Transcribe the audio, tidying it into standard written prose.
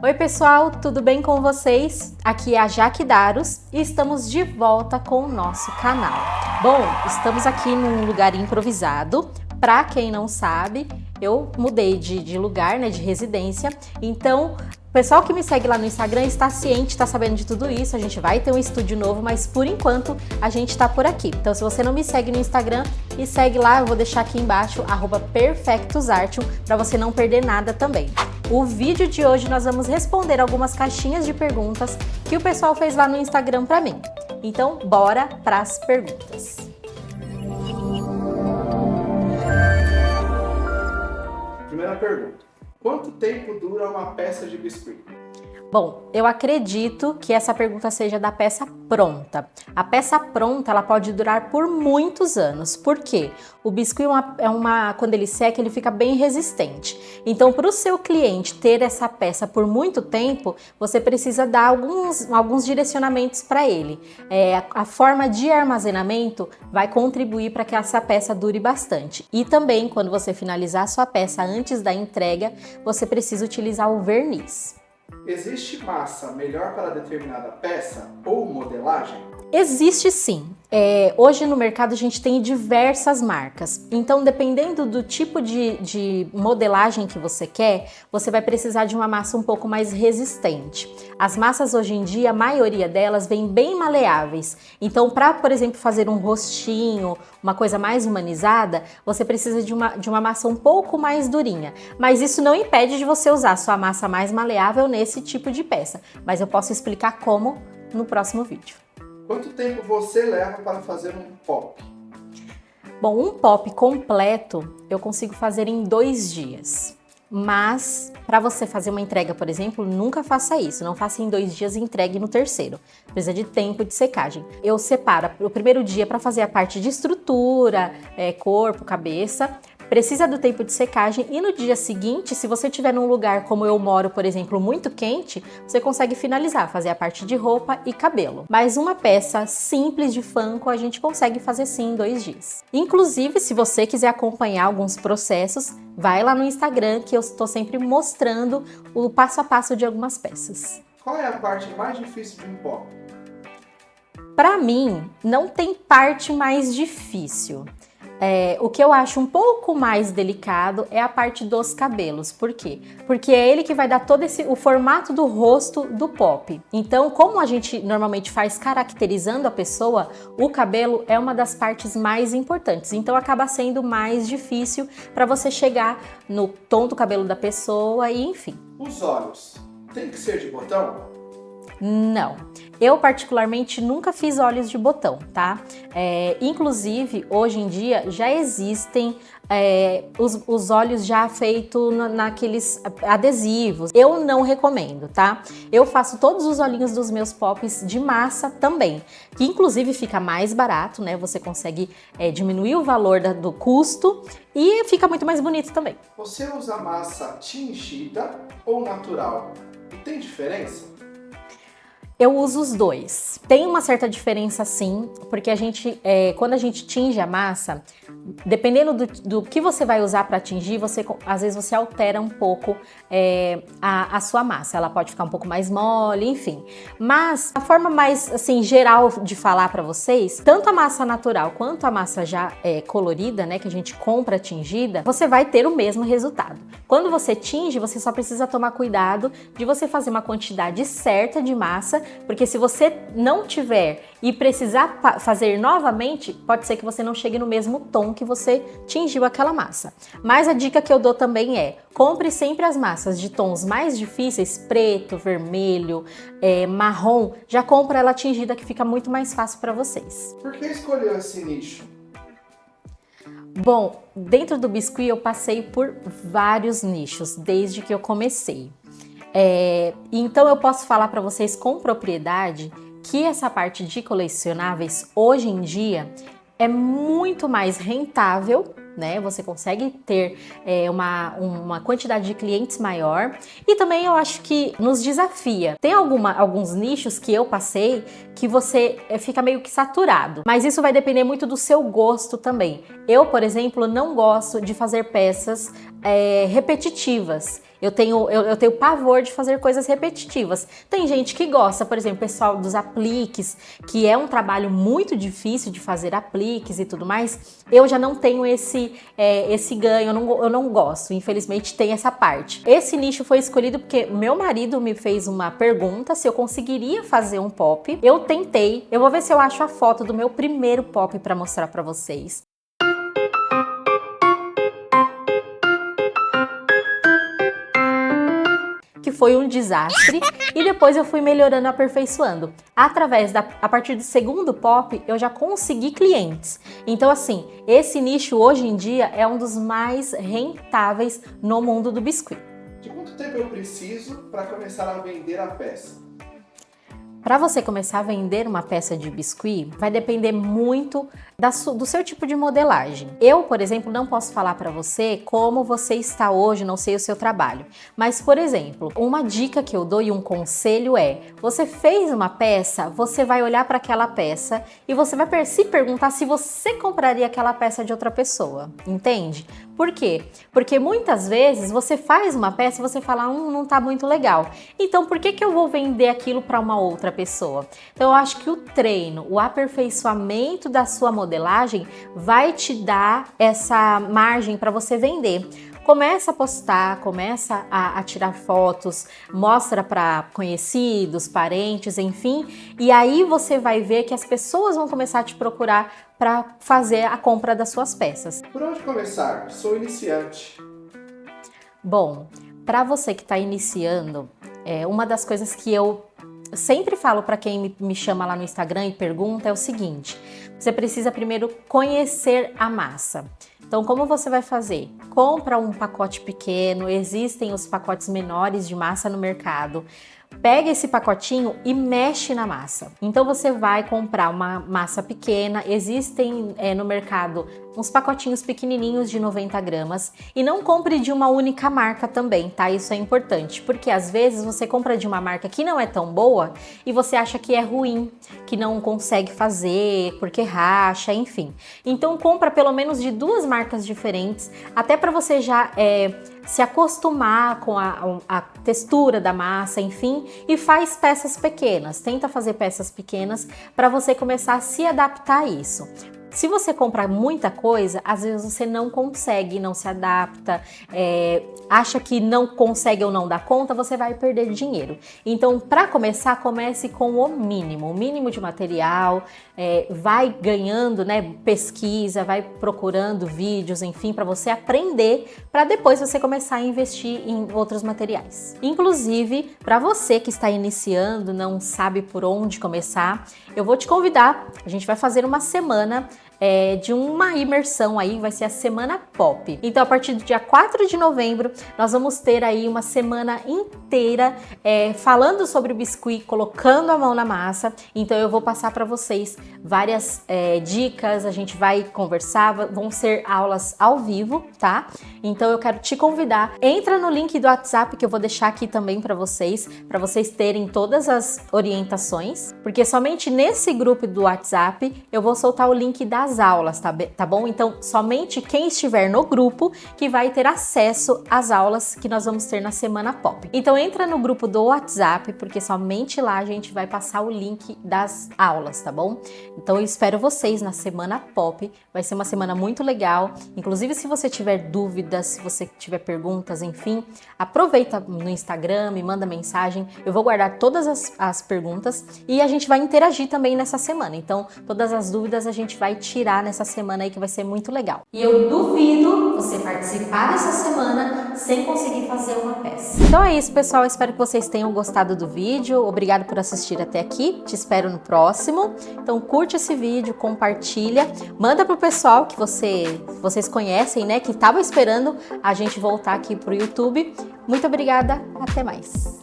Oi pessoal, tudo bem com vocês? Aqui é a Jaque Daros e estamos de volta com o nosso canal. Bom, estamos aqui num lugar improvisado. Para quem não sabe, eu mudei de lugar, de residência, então o pessoal que me segue lá no Instagram está ciente, está sabendo de tudo isso. A gente vai ter um estúdio novo, mas por enquanto a gente está por aqui. Então se você não me segue no Instagram, me segue lá, eu vou deixar aqui embaixo, @perfectusartium, para você não perder nada também. O vídeo de hoje nós vamos responder algumas caixinhas de perguntas que o pessoal fez lá no Instagram para mim. Então bora para as perguntas. Primeira pergunta: quanto tempo dura uma peça de biscuit? Bom, eu acredito que essa pergunta seja da peça pronta. A peça pronta, ela pode durar por muitos anos. Por quê? O biscuit quando ele seca, ele fica bem resistente. Então, para o seu cliente ter essa peça por muito tempo, você precisa dar alguns direcionamentos para ele. A forma de armazenamento vai contribuir para que essa peça dure bastante. E também, quando você finalizar a sua peça antes da entrega, você precisa utilizar o verniz. Existe massa melhor para determinada peça ou modelagem? Existe sim. Hoje no mercado a gente tem diversas marcas, então dependendo do tipo de modelagem que você quer, você vai precisar de uma massa um pouco mais resistente. As massas hoje em dia, a maioria delas vem bem maleáveis, então para, por exemplo, fazer um rostinho, uma coisa mais humanizada, você precisa de uma massa um pouco mais durinha, mas isso não impede de você usar sua massa mais maleável nesse tipo de peça, mas eu posso explicar como no próximo vídeo. Quanto tempo você leva para fazer um pop? Bom, um pop completo eu consigo fazer em 2 dias. Mas, para você fazer uma entrega, por exemplo, nunca faça isso. Não faça em 2 dias e entregue no terceiro. Precisa de tempo de secagem. Eu separo o primeiro dia para fazer a parte de estrutura, corpo, cabeça. Precisa do tempo de secagem e no dia seguinte, se você estiver num lugar como eu moro, por exemplo, muito quente, você consegue finalizar, fazer a parte de roupa e cabelo. Mas uma peça simples de Funko a gente consegue fazer sim em 2 dias. Inclusive, se você quiser acompanhar alguns processos, vai lá no Instagram que eu estou sempre mostrando o passo a passo de algumas peças. Qual é a parte mais difícil de um pop? Para mim, não tem parte mais difícil. O que eu acho um pouco mais delicado é a parte dos cabelos. Por quê? Porque é ele que vai dar todo o formato do rosto do pop. Então, como a gente normalmente faz caracterizando a pessoa, o cabelo é uma das partes mais importantes. Então, acaba sendo mais difícil para você chegar no tom do cabelo da pessoa e enfim. Os olhos, tem que ser de botão? Não, eu particularmente nunca fiz olhos de botão, tá? Inclusive, hoje em dia já existem os olhos já feitos naqueles adesivos. Eu não recomendo, tá? Eu faço todos os olhinhos dos meus pops de massa também, que inclusive fica mais barato, né? Você consegue diminuir o valor do custo e fica muito mais bonito também. Você usa massa tingida ou natural? E tem diferença? Eu uso os dois. Tem uma certa diferença sim, porque quando a gente tinge a massa, dependendo do que você vai usar para tingir, às vezes você altera um pouco a sua massa. Ela pode ficar um pouco mais mole, enfim. Mas a forma mais assim geral de falar para vocês, tanto a massa natural quanto a massa já colorida, né, que a gente compra tingida, você vai ter o mesmo resultado. Quando você tinge, você só precisa tomar cuidado de você fazer uma quantidade certa de massa, porque se você não tiver e precisar fazer novamente, pode ser que você não chegue no mesmo tom que você tingiu aquela massa. Mas a dica que eu dou também compre sempre as massas de tons mais difíceis, preto, vermelho, marrom, já compra ela tingida que fica muito mais fácil para vocês. Por que escolheu esse nicho? Bom, dentro do biscuit eu passei por vários nichos desde que eu comecei. Então eu posso falar para vocês com propriedade que essa parte de colecionáveis hoje em dia é muito mais rentável, né? Você consegue ter uma quantidade de clientes maior e também eu acho que nos desafia. Tem alguns nichos que eu passei que você fica meio que saturado, mas isso vai depender muito do seu gosto também. Eu, por exemplo, não gosto de fazer peças repetitivas. Eu tenho pavor de fazer coisas repetitivas. Tem gente que gosta, por exemplo, o pessoal dos apliques, que é um trabalho muito difícil de fazer apliques e tudo mais. Eu já não tenho esse ganho, eu não gosto. Infelizmente tem essa parte. Esse nicho foi escolhido porque meu marido me fez uma pergunta se eu conseguiria fazer um pop. Eu tentei. Eu vou ver se eu acho a foto do meu primeiro pop para mostrar para vocês. Que foi um desastre, e depois eu fui melhorando, aperfeiçoando. A partir do segundo pop, eu já consegui clientes. Então, assim, esse nicho hoje em dia é um dos mais rentáveis no mundo do biscuit. De quanto tempo eu preciso para começar a vender a peça? Para você começar a vender uma peça de biscuit, vai depender muito do seu tipo de modelagem. Eu, por exemplo, não posso falar para você como você está hoje, não sei o seu trabalho. Mas, por exemplo, uma dica que eu dou e um conselho é: você fez uma peça, você vai olhar para aquela peça e você vai se perguntar se você compraria aquela peça de outra pessoa, entende? Por quê? Porque muitas vezes você faz uma peça e você fala, não tá muito legal. Então, por que eu vou vender aquilo para uma outra pessoa? Então, eu acho que o treino, o aperfeiçoamento da sua modelagem vai te dar essa margem para você vender. Começa a postar, começa a tirar fotos, mostra para conhecidos, parentes, enfim, e aí você vai ver que as pessoas vão começar a te procurar para fazer a compra das suas peças. Por onde começar? Sou iniciante. Bom, para você que está iniciando, uma das coisas que eu sempre falo para quem me chama lá no Instagram e pergunta é o seguinte: você precisa primeiro conhecer a massa. Então, como você vai fazer? Compra um pacote pequeno, existem os pacotes menores de massa no mercado. Pega esse pacotinho e mexe na massa. Então você vai comprar uma massa pequena, existem no mercado uns pacotinhos pequenininhos de 90 gramas e não compre de uma única marca também, tá? Isso é importante, porque às vezes você compra de uma marca que não é tão boa e você acha que é ruim, que não consegue fazer, porque racha, enfim. Então compra pelo menos de 2 marcas diferentes, até para você já se acostumar com a textura da massa, enfim, e faz peças pequenas. Tenta fazer peças pequenas para você começar a se adaptar a isso. Se você comprar muita coisa, às vezes você não consegue, não se adapta, acha que não consegue ou não dá conta, você vai perder dinheiro. Então, para começar, comece com o mínimo de material, vai ganhando, né, pesquisa, vai procurando vídeos, enfim, para você aprender, para depois você começar a investir em outros materiais. Inclusive, para você que está iniciando, não sabe por onde começar, eu vou te convidar, a gente vai fazer uma semana de uma imersão aí, vai ser a Semana Pop. Então, a partir do dia 4 de novembro, nós vamos ter aí uma semana inteira falando sobre o biscuit, colocando a mão na massa. Então, eu vou passar para vocês várias dicas, a gente vai conversar, vão ser aulas ao vivo, tá? Então, eu quero te convidar, entra no link do WhatsApp que eu vou deixar aqui também para vocês terem todas as orientações, porque somente nesse grupo do WhatsApp eu vou soltar o link das aulas, tá bom? Então, somente quem estiver no grupo que vai ter acesso às aulas que nós vamos ter na Semana Pop. Então, entra no grupo do WhatsApp, porque somente lá a gente vai passar o link das aulas, tá bom? Então, eu espero vocês na Semana Pop. Vai ser uma semana muito legal. Inclusive, se você tiver dúvidas, se você tiver perguntas, enfim, aproveita no Instagram, me manda mensagem. Eu vou guardar todas as perguntas e a gente vai interagir também nessa semana. Então, todas as dúvidas a gente vai tirar nessa semana aí, que vai ser muito legal. E eu duvido você participar dessa semana sem conseguir fazer uma peça. Então é isso, pessoal. Eu espero que vocês tenham gostado do vídeo. Obrigado por assistir até aqui. Te espero no próximo. Então curte esse vídeo, compartilha, manda pro pessoal que vocês conhecem, né? Que estava esperando a gente voltar aqui pro YouTube. Muito obrigada. Até mais.